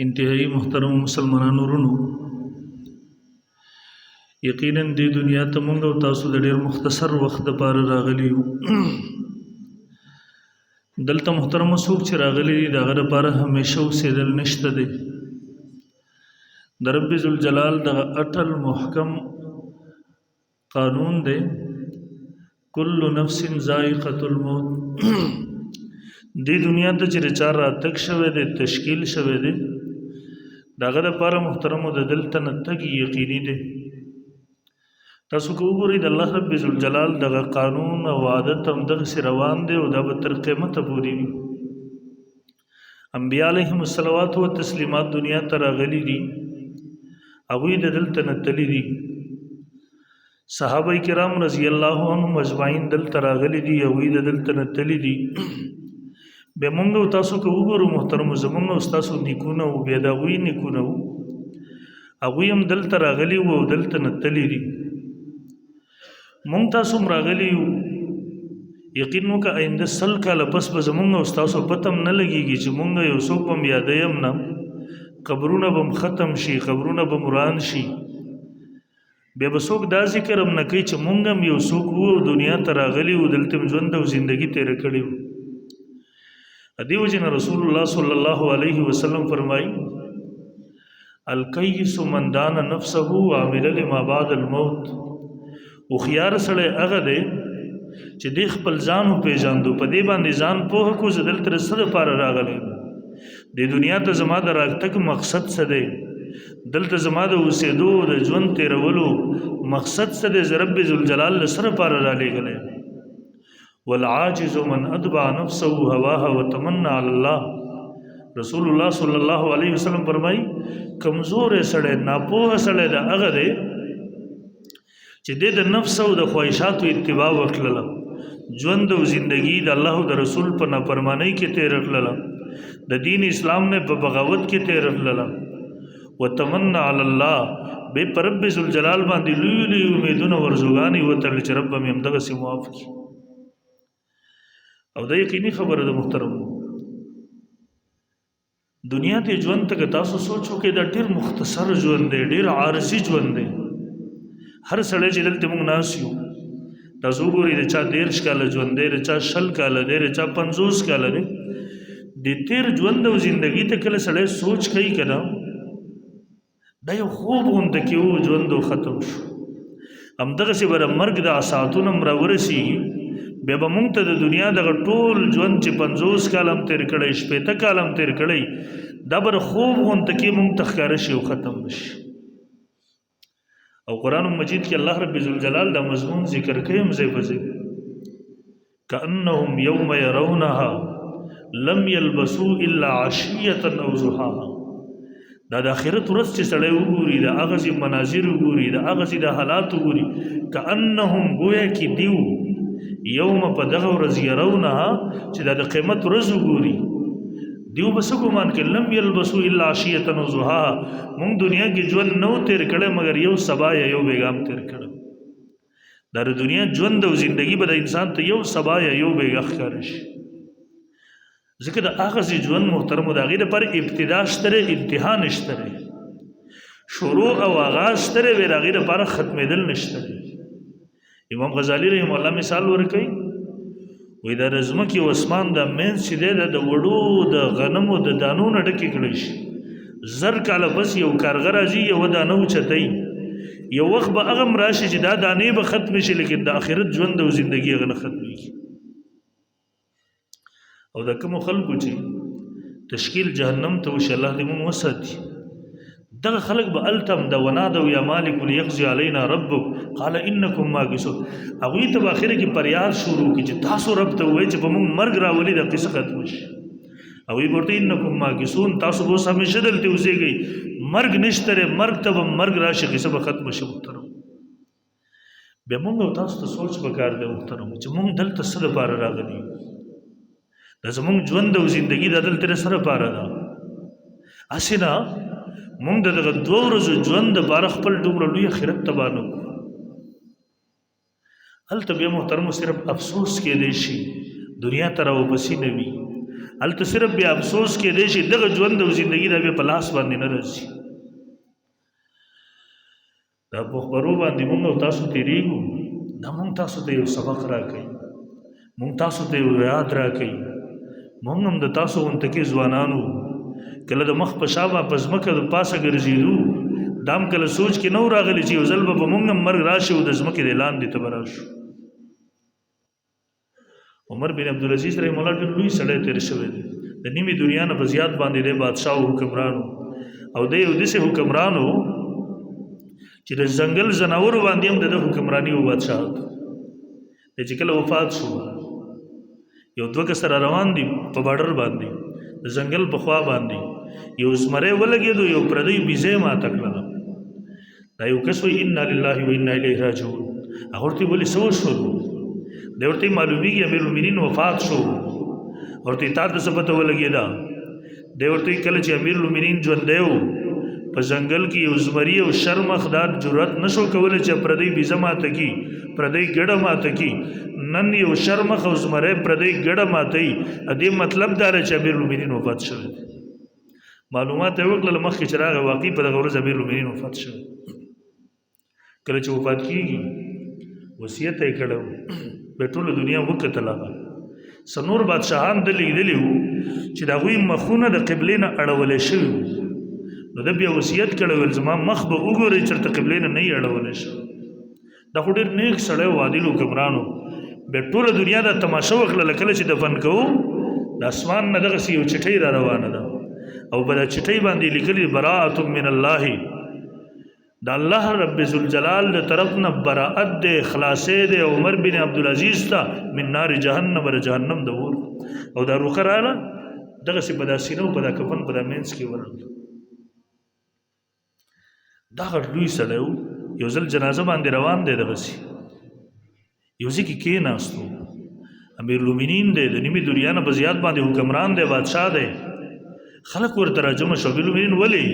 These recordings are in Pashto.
انتهائی محترم مسلمانانو ورونو یقینا دې دنیا ته مونږ او تاسو د ډېر مختصر وخت لپاره راغلي یو دلته محترم څوک چې راغلي دي د هغه لپاره همیشه اوسېدل نشته دی د رب ذوالجلال دغه اټل محکم قانون دی کل نفس ذائقة الموت دې دنیا ته چې چار راتګ شوی دی تشکیل شوی دی دغه لپاره محترمو د دلته نه تګ یقیني دی تاسو کو وګورئ د الله رب ذوالجلال دغه قانون او عادت هم دغسې روان دی او دا به تر قیامته پورې وي انبیا علیهم الصلوات و تسلیمات دنیا ته راغلي دي هغوی د دلته نه تللي دي صحابه کرام رضی الله عنهم اجمعین دلته راغلي دي هغوی د دلته نه تللي دي بیا مونږ او تاسو که وګورو محترمو زمونږ او ستاسو نیکونه وو بیا د هغوی نیکونه وو هغوی هم دلته راغلي وو او دلته نه تللي دي مونږ تاسو هم راغلي یو یقین وکړه آینده 100 کاله پس به زمونږ او ستاسو پته هم نه لګېږي چې مونږ یو څوک به هم یادوي هم نه قبرونه به هم ختم شي قبرونه به هم وران شي بیا به څوک دا ذکر هم نه کوي چې مونږ هم یو څوک وو او دنیا ته راغلي وو دلته هم ژوند او زندګي تېره کړې وو دې وجې نه رسول الله صلی الله علیه وسلم فرمایي الکیس من دان نفسه وعمل لما بعد الموت هوښیار سړی هغه دی چې دې خپل ځان وپېژاندو په دې باندې ځان پوه کړو زه دلته د څه دپاره راغلی دې دنیا ته زما د راتګ مقصد څه دی دلته زما د اوسېدو د ژوند تېرولو مقصد څه دی زه رب ذوالجلال له څه دپاره رالیږلی والعاجز من اتبع نفسه هواها وتمنى على الله رسول الله صلی الله علیه وسلم فرمایي کمزور سړی ناپوه سړی د هغه دی چې د نفس او د خواهشاتو اتباع وکړله ژوند او زندگی د الله او د رسول په نافرمانی کې تیر کړله د دین اسلام نه په بغاوت کې تیر کړله وتمنى على الله به پر رب ذوالجلال باندې لوی لوی امیدونه ورزوګانی وترل چې رب مې هم دغه سي معاف کړي او دا یقیني خبره ده محترم دنیا ته ژوند ته تاسو سوچو کې دا ډېر مختصر ژوند دی ډېر عارضي ژوند دی هر سړی چې دلته موږ ناست یو تاسو وګورئ د چا 13 کاله ژوند دی د چا 20 کاله دی د چا 50 کاله دی د تیر ژوند او زندگی ته کله سړی سوچ کوي که نه دا یو خوب غوندې کې و ژوند ختم شو همدغسې به د مرګ د ساعتونه هم راورسېږي بیا به مونږ ته د دنیا دغه ټول ژوند چې 50 کال هم تېر کړی 60 کال هم تېر کړی دا به خوب غوندې کې مونږ ته ښکاره شي او ختم بشي او قرآن مجید کې الله رب ذوالجلال دا مضمون ذکر کوي هم ځای په ځای کأنهم یوم یرونها لم یلبسوا الا عشیة او ضحاها دا د آخرت ورځ چې سړی وګوري د هغسې مناظر وګوري د هغسې د حالات وګوري کأنهم گویا کې دیو یوم په دغه ورځ یرونها چې دا د قیامت ورځ وګوري دیو به څه ګمان کې لم یلبسوا الا عشیة او ضحاها مونږ دنیا کې ژوند نو تېر کړی مګر یو سبا یا یو بیګام تېر کړی دا د دنیا ژوند او زندگی به د انسان ته یو سبا یا یو بیګا ښکاره شي ځکه د هغسې ژوند محترمو د هغې دپاره ابتدا شته دی انتها نشته دی شروع او آغاز شته دی د هغې دپاره ختمېدل نشته دی امام غزالی رحم الله مثال ورکوي وی دا د ځمکې او اسمان دا منځ چې دی د وړو د غنمو د دانو نه ډکې کړی شي 1000 کاله بس یو کارغه راځي یوه دانه اوچتوي یو وخت به هغه هم راشي چې دا دانې به ختمې شي لیکن د آخرت ژوند او زندګي هغه نه ختمېږي او د کومو خلکو چې تشکیل جهنم ته وشي الله دې موږ وساتي دغه خلک به التم د ونادو یا مالک لیقضي علینا ربک قال انکم ماکثون هغوی ته به اخره کې فریاد شروع کړي چې تاسو رب ته ووایئ چې په موږ مرګ راولي دا قصه ختمه شي هغوی به ورته انکم ماکثون تاسو به اوس همیشه دلته اوسېږئ مرګ نشته دی مرګ ته به مرګ راشي قصه به ختمه شي محترم بیا موږ او تاسو ته سوچ پکار دی محترم چې موږ دلته څه دپاره راغلي یو دا زمونږ ژوند او زندگی د دلته د څه دپاره ده هسې نه مونږ د دغه 2 ورځو ژوند دپاره خپل دومره لوی آخرت تباه نه کړو هلته بیا محترمو صرف افسوس کېدی شي دنیا ته راوپسې نه وي هلته صرف بیا افسوس کې دی چې دغه ژوند او زندګي دا بیا په لاس باندې نه راځي. دا په خبرو باندې موږ او تاسو تېرېږو، دا موږ تاسو ته یو سبق راکوي، موږ تاسو ته یو یاد راکوي. موږ هم د تاسو غونته کې ځوانانو کله د مخ په شا په ځمکه د پاسه ګرځېدو، دا هم کله سوچ کې نه و راغلی چې یو ځل به موږ هم مرګ راشي او د ځمکې د لاندې ته به راشو. عمر بن عبدالعزیز رحم الله ډېر لوی سړی تېر شوی دی، د نیمې دنیا نه په زیات باندې دی بادشاه او حکمرانو، او دی یو داسې حکمرانو چې د ځنګل ځناورو باندې هم د حکمراني او بادشاهت. دی چې کله وفات شو، یو دوه کسه را روان دي په باډر باندې د ځنګل په خوا باندې، یو زمری ولګېدو، یو پردی بیزه ماته کړله. دا یو کس وایي انا لله و انا الیه راجعون. هغه ورته ولې څه وشول؟ دی ورته معلومیږي امیر المؤمنین وفات شو. ورته تا ته څه پته ولګېده؟ دی ورته کله چې امیر المؤمنین ژوندی و په ځنګل کې یو زمري او شرمخدار جرأت نشو کولی چې پردی بیزه ماته کي، پردی ګډه ماته کي. نن یو شرمخ او زمری پردی ګډه ماتوي، دې مطلب دا دی چې امیر المؤمنین وفات شوی دی. معلومات یې وکړل مخکې چې راغی واقعي په دغه ورځ امیر المؤمنین وفات شوی. کله چې وفات کېږي وصیت یې کړی به ټوله دنیا وکتله. څه نور بادشاهان ده لیدلي وو چې د هغوی مخونه د قبلې نه اړولی شوي وو، نو ده بیا وصیت کړی ویل زما مخ به وګورئ چېرته قبلې نه نه یې اړولی شوی. دا خو ډېر نیک سړی و، عادل حکمران و. بیا ټوله دنیا دا تماشه وکړله کله چې دفن کوو د اسمان نه دغسې یو چټۍ را روانه ده او په دا چټۍ باندې لیکلي براءة من الله، د الله رب ذوالجلال د طرف نه براءت دی، خلاصې دی عمر بن عبدالعزیز ته من نار جهنم ور جهنم د اور. او دا روخه راله دغسې په دا سینه او په دا کفن په دا منځ کې ورغله. دا غټ لوی سړی و، یو ځل جنازه باندې روان دی، دغسې یو ځای کې کېناستو. امیر المؤمنین دی، د نیمې دنیا نه په زیات باندې حکمران دی، بادشاه دی. خلک ورته راجمع شو. امیر المؤمنین ولې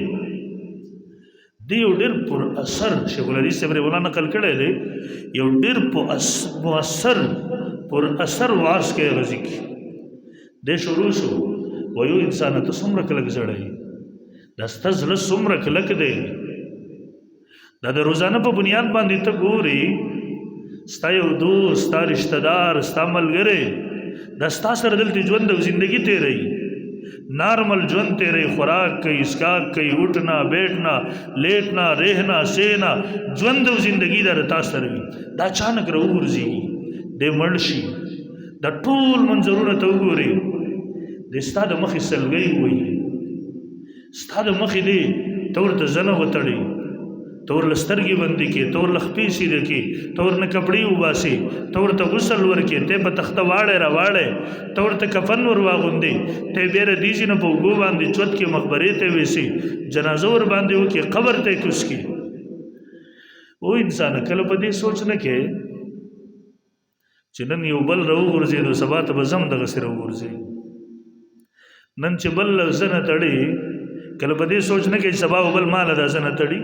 دی یو ډېر پر اثر، شیخ الحدیث صاحب رحمه الله نقل کړی دی، یو ډېر مؤثر پر اثر واعظ کې غزي کې دی شروع شو. وایو انسانه ته څومره کلک زړی، دا ستا زړه څومره کلک دی، دا د روزانه په بنیاد باندې ته ګورې ستا یو دوست، ستا رشتہ دار، ستا ملګری دا ستا سره دلته ژوند او زندگی تیروي، نارمل ژوند تیروي، خوراک کوي، اسکاک کوي، اٹھنا بیٹھنا لیٹنا رہنا سینا ژوند او زندگی دا تا سره وي. دا اچانک راوغورځي دی مړ شي، دا ټول منظرونه ته وګورې د ستا د مخې سلګۍ ووهي، ستا د مخې دی ته ورته زنه وتړي، ته ورله سترګې بندې کړې، ته ورله خپې سیده کړې، ته ورنه کپړې وباسې، ته ورته غسل ورکړې، ته په تخته واړی راواړی، ته ورته کفن ور واغوندې، ته یې بیا ردیځي نه په اوږو باندې چوت کې مقبرې ته ویسې، جنازه ور باندې وکړې، قبر ته یې کوز کړې. او انسانه کله په دې سوچ نه کې چې نن یو بل راوغورځېدو سبا ته به زم دغسې راوغورځي. نن چې بل زنه تړي کله په دې سوچ نه کې چې سبا بل ماله دا زنه تړي.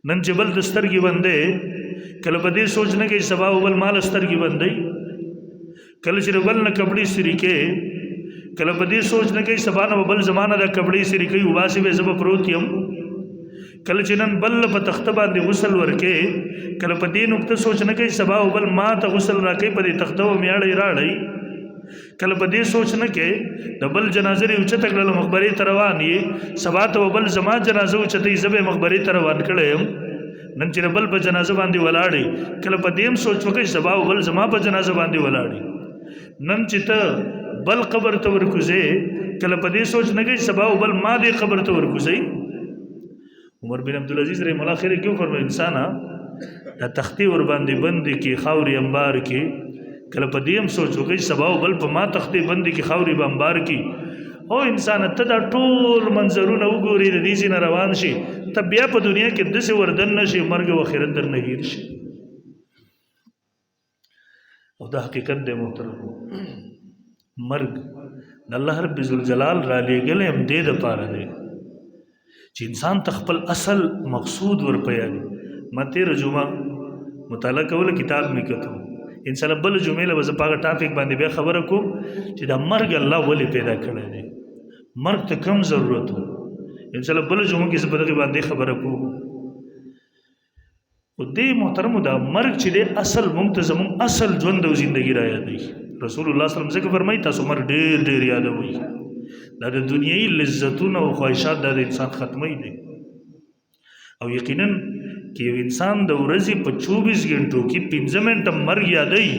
نن چې بل د سترګې بندې کله په دې سوچ نه کې چې سبا بل ماله سترګې بندې. کله چې بل نه کپړې سري کې کله په دې سوچ نه کې سبا نه بل زمانه د کپړې سري کوي وباسي به زب پروت یم. کله چې نن بل په تخته باندې غسل ورکې کله په دې نقطه سوچ نه کې سبا بل ما ته غسل راکې په دې تخته و میاړې راړې. کله په دې سوچ نه کې د بل جنازه لري اوچته کړل مقبرې ته روان یې سبا ته بل زما جنازه اوچته یې زبې مقبرې ته روان کړم. نن چې بل په جنازه باندې ولاړې کله په دې سوچ وکړې سبا بل زما په جنازه باندې ولاړې. نن چې ته بل قبر ته ورکوځې کله په دې سوچ نه کې سبا بل ما دې قبر ته ورکوځې. عمر بن عبدالعزیز رحمه الله خیر کیوں فرمایي انسانه دا تختی ور باندې بند کې خاوري انبار کې کله په دې هم سوچ وکړي سبا بل په ما تختی بند کې خاوري انبار کې. او انسان ته دا ټول منظرونه وګوري د دې نه روان شي ته بیا په دنیا کې دسه وردن نشي مرګ او آخرت در نه هیر شي. او دا حقیقت دی محترم مرګ د الله رب ذوالجلال را لېږلی هم دې دپاره دی چې انسان ته خپل اصل مقصود ور پیاوي. ما تېره جمعه مطالعه کوله کتاب مې کتو ان شاء الله بل جمعه له زه په ټاپک باندې بیا خبره کوم چې د مرګ الله ولې پیدا کړی دی، مرګ ته کم ضرورت و. ان شاء الله بل جمعه کې زه په دغه باندې خبره کوم. او دې محترمو دا مرګ چې دی اصل مونږ ته زمونږ اصل ژوند او زندگی را یادوي. رسول الله صلی الله علیه وسلم څنګه فرمایي تاسو مرګ ډېر ډېر یادوي. دا د دنیایي لذتونه او خواهشات د انسان ختموي دي. او یقینا چې یو انسان د ورځې په 24 غنټو کې 15 منټه مرګ یادوي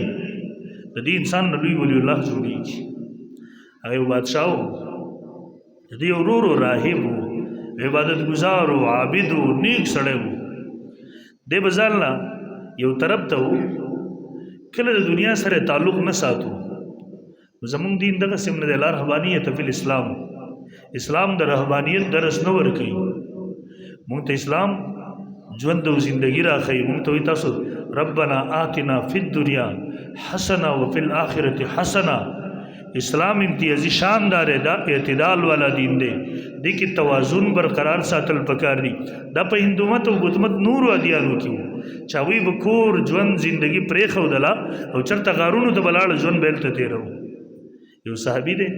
د دې انسان نه لوی ولی الله جوړیږي. هغه بادشاہ د دې ورورو راهب عبادت گزار او عابد او نیک سړی و. د بزالنا یو طرف ته کله د دنیا سره تعلق نه ساتو. زمونږ دین دغه سم نه د رهبانیت فی الاسلام، اسلام د رهبانیت درس نه ورکوي. مونږ ته اسلام ژوند او زندگی راخی. مونږ ته تاسو ربنا آتنا فی الدنیا حسنه وفي الاخره حسنه. اسلام امتیازی شاندار دا اعتدال والا دین دی. دی کی توازن برقرار ساتل پکار دی. دا په هندومت او بودمت نور ادیانو کیو چاوی بکور ژوند زندگی پرې خو دلا او چرته غارونو ته بلاړ ژوند بیل ته تیرو. یو صحابي دی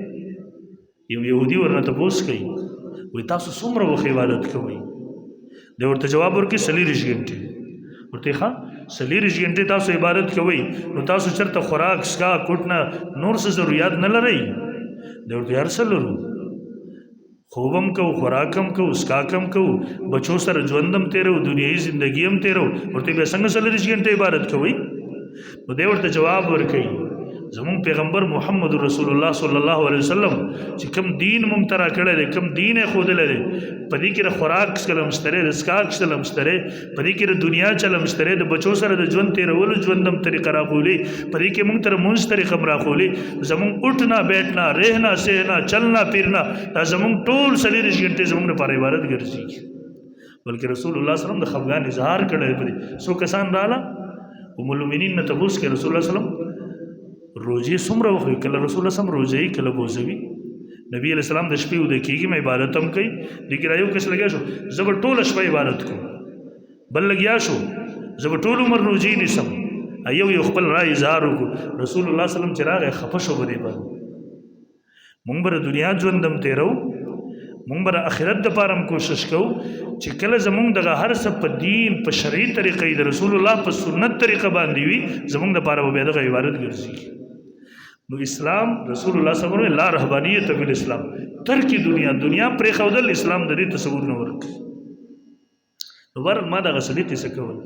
یو يهودي ورنه تاسو کوي وي تاسو څومره وخت عبادت کوئ؟ دی ورته جواب ورکړي 40 غنټې. ورته ښه 40 غنټې تاسو عبادت کوئ نو تاسو چرته خوراک سکا کوټنه نور څه ضرورت نه لرئ؟ دی ورته هر څه لرو، خوبم کو خوراکم کو اسکاکم کو بچو سره ژوندم تیرو دنیاي زندگی هم تیرو. ورته به څنګه 40 غنټې عبادت کوئ؟ نو دی ورته جواب ورکړي زمون پیغمبر محمد رسول الله صلی الله علیه وسلم چې کوم دین مونږ ترا کړی دی، کوم دین یې ښودلی دی، په دې کې د خوراک چلم شته، د اسکاک چلم شته، په دې کې د دنیا چلم شته، د بچو سره د ژوند تیرولو ژوندم طریقه راښولي، په دې کې مونږ ته مونځ طریقه هم راښولي. زمونږ اٹھنا بیٹھنا رہنا سہنا چلنا پھرنا دا زمونږ ټول 40 غنټې زمونږ لپاره عبادت ګرځي. بلکې رسول الله صلی الله علیه وسلم د خفګان اظهار کړی دی. څو کسان رااله ام المؤمنین نه تپوس کې رسول الله صلی الله علیه وسلم روزي څومره وخت کله رسول الله سم روزي کله بوزوي. نبی علیہ السلام د شپې ود کېږي مې عبادت هم کوي. لیکن یو کس لګیا شو زبر ټول شپه عبادت کوم، بل لګیا شو زبر ټول عمر روزي نسم. یو خپل رائے اظهار وکړو. رسول الله صلی الله علیه وسلم چراغ خفه شو بده باندې. مونږ بر دنیا ژوندم تیرو، مونږ بر اخرت د پاره کوشش کوو چې کله زمونږ دغه هر څه په دین په شرعي طریقې د رسول الله په سنت طریقه باندې وي زمونږ د پاره به دغه عبادت ګرځي. نو اسلام رسول الله صلی الله علیه وسلم لا رهبانیت فی الاسلام ترک دنیا پرې خودل اسلام د دې تصور نه ورکړي. نو ور ما دغه سلیت څه کول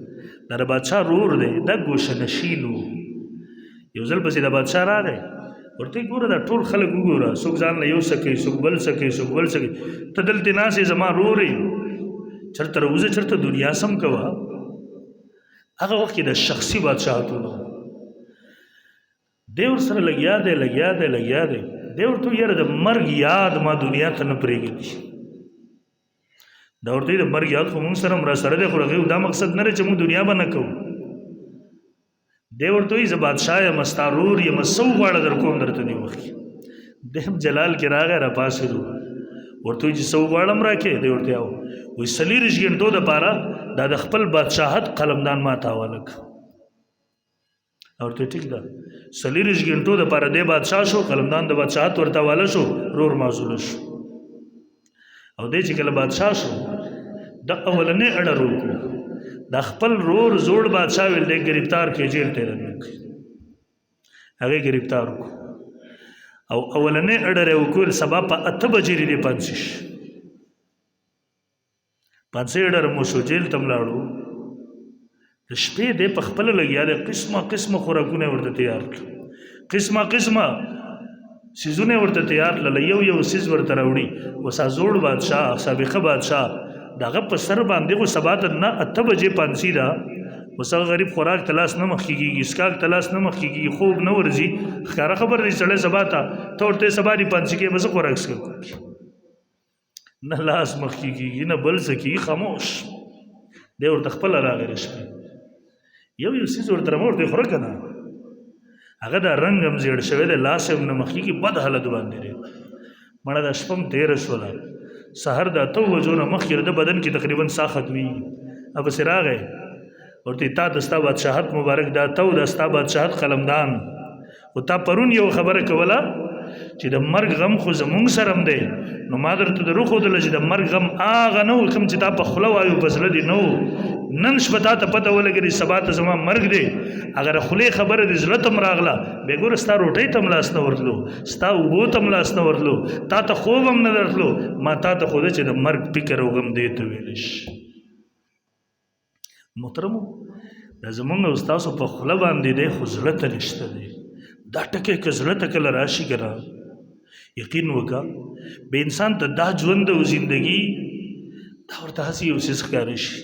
د بادشاہ رور دی د ګوشه نشینو. یو ځل پسې د بادشاہ راغی ورته ګوره دا ټول خلک وګوره څوک ځان له یو سکه څوک بل سکه څوک بل سکه ته دلته ناسې زما رورې چرته روزه چرته دنیا سم کوه. هغه وخت د شخصي بادشاہتونو دیور سره لګیا دی دی ورته یاره د مرګ یاد ما دنیا ته نه پرېږدي. دا ورته د مرګ یاد خو مونږ سره را سره دی خو هغې دا مقصد نه دی چې مونږ دنیا به نه کوو. دی ورته وایي زه بادشاه یم ستا رور یم څه وغواړه در کوم درته دې وخت کې. دی هم جلال کې راغی راپاڅېدو ورته وایي چې څه وغواړم راکې. دی ورته وایي 40 غنټو دپاره دا د خپل بادشاهت قلمدان ما ته حواله کړه. ورته ټیک ده 40 غنټو دپاره دی بادشاه شو، قلمدان د بادشاهت ورته حواله شو، رور معزوله شو. او دی چې کله بادشاه شو د اولنې اډر وکړو د خپل رور زوړ بادشاه ویل دی گرفتار کې جیل ته رنګ هغه گرفتار وکړو. او اولنې اډر یې وکړل سبا په 8 بجې دی پانسي اډر مو شو جیل تم لاړو. د شپې دی په خپل لګیا دی قسمه خوراکونه ورته تیار کړ، قسمه سیزونه ورته تیار کړل. یو سیز ورته راوړي وسا زوړ بادشاه سابقه بادشاه دغه په سر باندې خو سبا ته نه 8 بجې پانسي ده وسا غریب خوراک تلاس نه مخ کېږي، اسکاک تلاس نه مخ کېږي، خوب نه ورځي. ښکاره خبر دی سړی سبا ته ورته سبا دی پانسي کې بس خوراک څه نه لاس مخ کېږي نه بل څه کېږي، خاموش دی. ورته خپله راغی شپې یو سیز ورته ورته خوره که نه هغه دا رنګ هم زیړ شوی دی، لاس هم نه مخ کېږي، بد حالت باندې دی. مړه دا شپه هم تېره شوله، سحر د 8 بجو نه مخکې د بدن کې تقریبا ساه ختمېږي. پسې راغی ورته تا د ستا بادشاهت مبارک دا تو د ستا بادشاهت قلمدان او تا پرون یو خبره کوله چې د مرګ غم خو زمونږ سره هم دی نو ما درته دروښودله چې د مرګ غم هغه نه و کوم چې تا په خوله وایو په زړه دې نه و نن شپه تا ته پته ولګېږي سبا ته زما مرګ دی اگر خولې خبره دې زړه ته هم راغله بیا ګوره ستا روټۍ ته هم لاس نه ورتلو ستا اوبو ته هم لاس نه ورتلو تا ته خوب هم نه درتلو ما تا ته ښوده چې د مرګ فکر او غم دې ته ویلی شي محترمو دا زمونږ او ستاسو په خوله باندې دی خو زړه ته نشته دی دا ټکی که زړه ته کله راشي که نه یقین وکړه به انسان ته دا ژوند او زندګي دا ورته هسې یو څیز ښکاره شي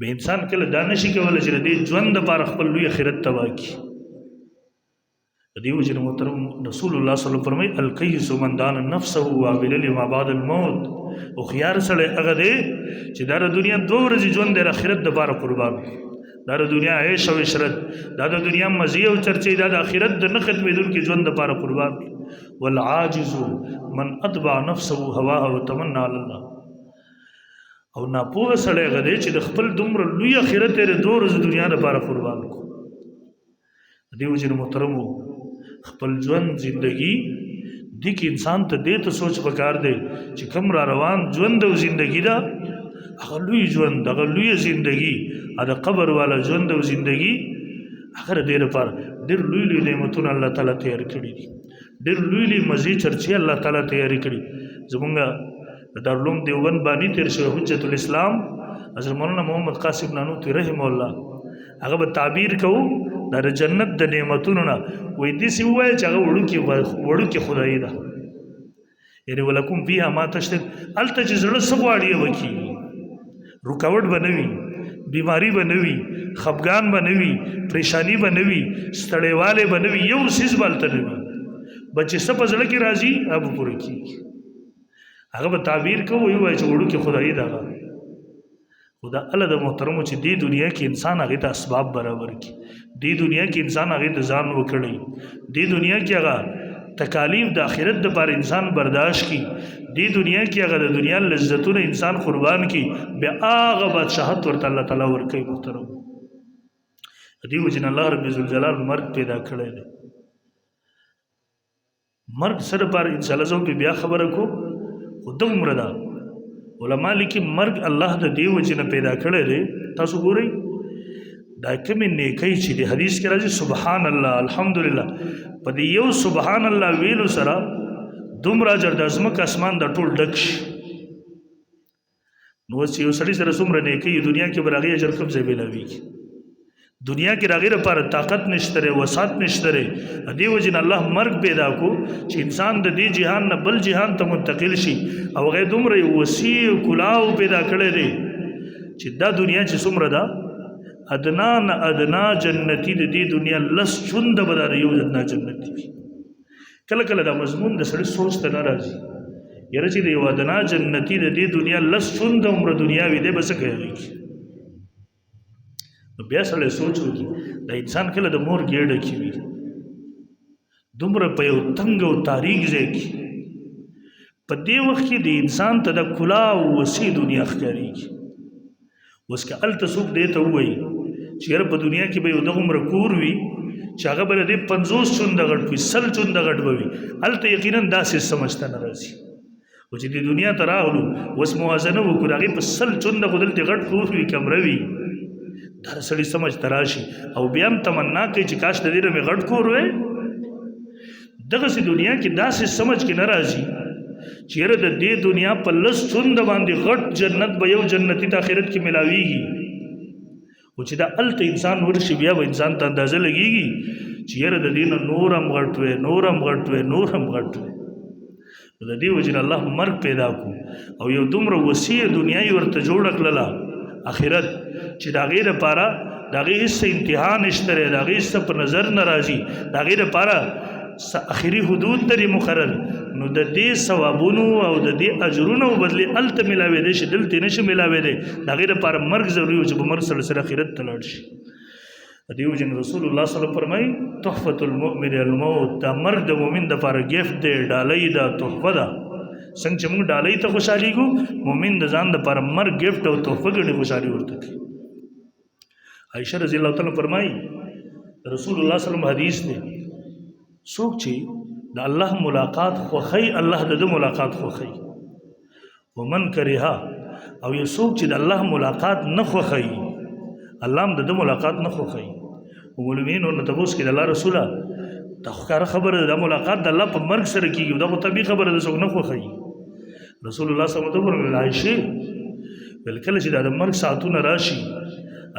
به انسان کله دا نشي کولی چې د دې ژوند دپاره خپل لوی آخرت تباه کړي د دې وجې نه محترم رسول الله صلی الله علیه وسلم فرمایي الکیس من دان نفسه وعمل لما بعد الموت هوښیار سړی هغه دی چې دا د دنیا 2 ورځې ژوند دی د آخرت دپاره قربان دا د دنیا عیش او عشرت دا د دنیا مزې او چرچې دا د آخرت د نه ختمېدونکي ژوند دپاره قربان والعاجز من اتبع نفسه هواه وتمنى على الله او ناپوهه سړی هغه دی چې د خپل دومره لوی آخرت یې د 2 ورځې دنیا دپاره قربان کړو د دې وجې نه محترمو خپل ژوند زندگی دې کې انسان ته دې ته سوچ پکار دی چې کوم را روان ژوند او زندگی ده هغه لوی ژوند هغه لوی زندگی د قبر والا ژوند او زندگی هغه د دې لپاره ډېر لوی لوی نعمتونه الله تعالی تیار کړي دي ډېر لوی لوی مزې چرچې الله تعالی تیار کړي زمونږ د دارالعلوم دیوبند باندې تیر شوی حجت الاسلام حضرت مولانا محمد قاسم نانوتوی رحم الله هغه به تعبیر کوو دا د جنت د نعمتونو نه وایي داسې ووایه چې هغه وړوکې خدایي ده یعنې ولکم فیها ما تشتهی هلته چې زړه څه غواړي به کېږي رکاوټ به نه وي بیماری به نه وي خفګان به نه وي پریشانی به نه وي ستړیوالی به نه وي یو څیز به هلته نه وي به چې څه په زړه کې راځي هغه به پوره کېږي هغه به تعبیر کوو وایي چې وړوکې خدایي ده هغه خو دا الله د محترمو چې دې دنیا کې انسان هغې ته اسباب برابر کړي دې دنیا کې انسان هغې ته ځان وکړي دې دنیا کې هغه تکالیف د آخرت دپاره انسان برداشت کړي دې دنیا کې هغه د دنیا لذتونه انسان قربان کړي بیا هغه بادشاهت ورته الله تعالی ورکوي محترم دې وجې نه الله رب ذوالجلال مرګ پیدا کړی دی مرګ څه دپاره انشاءالله زه به بیا خبره کوم خو دومره ده علما لیکي مرګ الله د دې وجې نه پیدا کړی دی تاسو ګورئ دا کومې نیکۍ چې دی حدیث کې راځي سبحان الله الحمدلله په دې یو سبحان الله ویلو سره دومره اجر د ځمکه اسمان د ټول ډک شي نو چې یو سړي سره څومره نیکۍ دنیا کې به هغې اجر کوم ځای میلاویږي دنیا کې د هغې لپاره طاقت نشته دی وسعت نشته دی دې وجې نه الله مرګ پیدا کو چې انسان د دې جهان نه بل جهان ته منتقل شي او هغې دومره یو وسیع کلاو پیدا کړی دی چې دا دنیا چې څومره ده ادنا نه ادنا جنتی د دې دنیا لس چونده به دا د یو ادنا جنتی وي کله کله دا مضمون د سړي سوچ ته نه راځي یاره چې د یو ادنا جنتی د دې دنیا لس چونده عمره دنیا وي دی به څه کوي نو بیا سړی سوچ وکړي دا انسان کله د مور ګېډه کې وي دومره په یو تنګ او تاریک ځای کې په دې وخت کې د انسان ته د کلا او وسیع دنیا ښکارېږي اوس که هلته څوک دې ته ووایي چې یاره په دنیا کې به یو دغومره کور وي چې هغه به د دې 50 چونده غټ وي 100 چونده غټ به وي هلته یقینا داسې سمجھ ته نه راځي او چې د دنیا ته راغلو اوس موازنه وکړو د هغې په 100 چونده خو دلته غټ کور وي کمره وي دا سړي سمجھ ته راشي او بیا هم تمنا کوي چې کاش د دې نه مې غټ کور وی دغسې دنیا کې داسې سمجھ کې نه راځي چې یاره د دې دنیا په لس چونده باندې غټ جنت به یو جنتي ته آخرت کې ملاویږي خو چې دا هلته انسان ورشي بیا به انسان ته اندازه لګېږي چې یاره د دې نه نور هم غټ وی نور هم غټ وی نور هم غټ وی د دې وجې نه الله مرګ پیدا کړو او یو دومره وسیع دنیا یې ورته جوړه کړله آخرت چې د هغې دپاره د هغې هېڅ انتها نشته دی د هغې هېڅ په نظر نه راځي د هغې دپاره اخري حدود لري مقرر نو د دې ثوابونو او د دې اجرونو بدلې هلته میلاوېدی شي دلته نه شي میلاوېدی د هغې دپاره مرګ ضروري و چې په مرګ سره آخرت ته لاړ شي د دې وجې نه رسول الله صلی الله فرمایي تحفة المؤمن الموت دا مرګ د مؤمن دپاره ګفت دی ډالۍ ده تحفه ده څنګه چې موږ ډالۍ ته خوشحالېږو مؤمن د ځان دپاره مرګ ګفت او تحفه ګڼي خوشحالي ورته کوي عائشہ رضی الله تعالی فرمایي رسول الله صلی الله علیه وسلم حدیث دی څوک چې د الله ملاقات خوښي الله د ملاقات خوښي ومن کرها او یو څوک چې د الله ملاقات نه خوښي الله هم د ملاقات نه خوښي ومولمین او تبوس کې د الله رسوله دا ښکاره خبره د ملاقات د الله په مرګ سره کېږي دا خو طبیعي خبره ده څوک نه خوښوي رسول الله صلی الله علیه وسلم عایشې ویل کله چې د مرګ ساعتونه راشي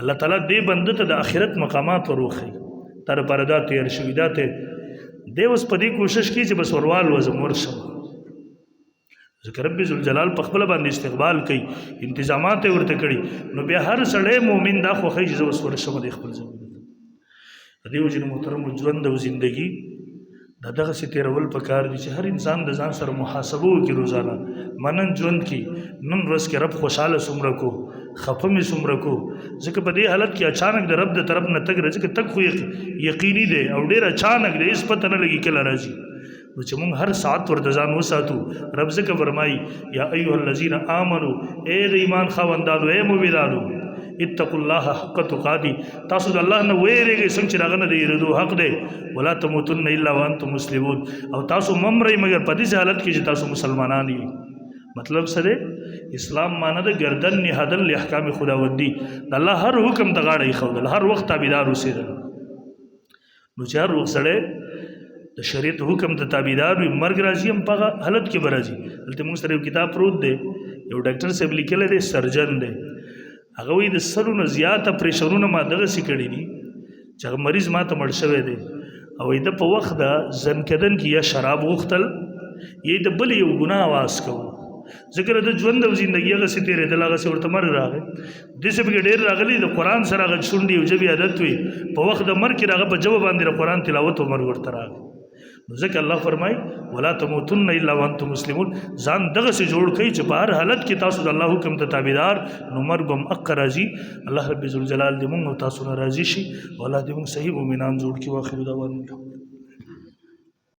الله تعالی دې بنده ته د آخرت مقامات وروښي تا لپاره دا تېر شوي دا ته دی اوس په دې کوشش کوي چې بس وروال وزم ورشم ځکه رب ذوالجلال په خپله باندې استقبال کوي انتظامات یې ورته کړي نو بیا هر سړی مؤمن دا خوښوي چې زه اوس ورشم د خپل ځای د دې وجې نه محترمو ژوند او زندګي دا دغسې تېرول پکار دي چې هر انسان د ځان سره محاسبه وکړي روزانه ما نن ژوند کې نن ورځ کې رب خوشحاله څومره کو خفه مې څومره کو ځکه په دې حالت کې اچانک د رب د طرف نه تګ راځي ځکه تګ خو یقیني دی او ډېر اچانک دی هېڅ پته نه لګي کله راځي نو چې موږ هر ساعت ورته ځان وساتو رب ځکه فرمایي یا ایها الذین آمنو ای د ایمان خاوندانو ای مؤمنانو اتقوا الله حق تقاتی تاسو د الله نه ویریږئ څنګه چې هغه نه د یېرېدو حق دی ولا تموتن الا وانتم مسلمون او تاسو ممرئ مګر په داسې حالت کې چې تاسو مسلمانان یې مطلب څه دی اسلام معنی د ګردن نهادل لاحکام خداوندي د الله هر حکم ته غاړه ایښودل هر وخت تابعدار اوسېدل نو چې هر وخت سړی د شریعت حکم ته تابعدار وي مرګ راځي هم په هغه حالت کې به راځي دلته موږ سره یو کتاب پروت دی یو ډاکټر صاحب لیکلی دی سرجن دی هغه وایي د سلو نه زیاته پریشرونه ما دغسې کړي دي چې هغه مریض ما ته مړ شوی دی او د په وخت د زنکدن کې یا شراب غوښتل یا د بل یو ګناه آواز کوو ذکر د ژوند او زندګي هغسې تېرېدل هغسې ورته مرګ راغی داسې پکې ډېر راغلي د قرآن سره هغه شونډې او ژبې عادت وي په وخت د مرګ کې د هغه په ژبه باندې د قرآن تلاوت او مرګ ورته راغی نو ځکه الله فرمایي ولا تموتن الا وانتم مسلمون ځان دغسې جوړ کړئ چې په هر حالت کې تاسو د الله حکم ته تابعدار نو مرګ به هم حقه راځي الله رب ذوالجلال دې موږ او تاسو نه راضي شي او الله دې موږ صحیح مؤمنان جوړ کړي واخر دعوانا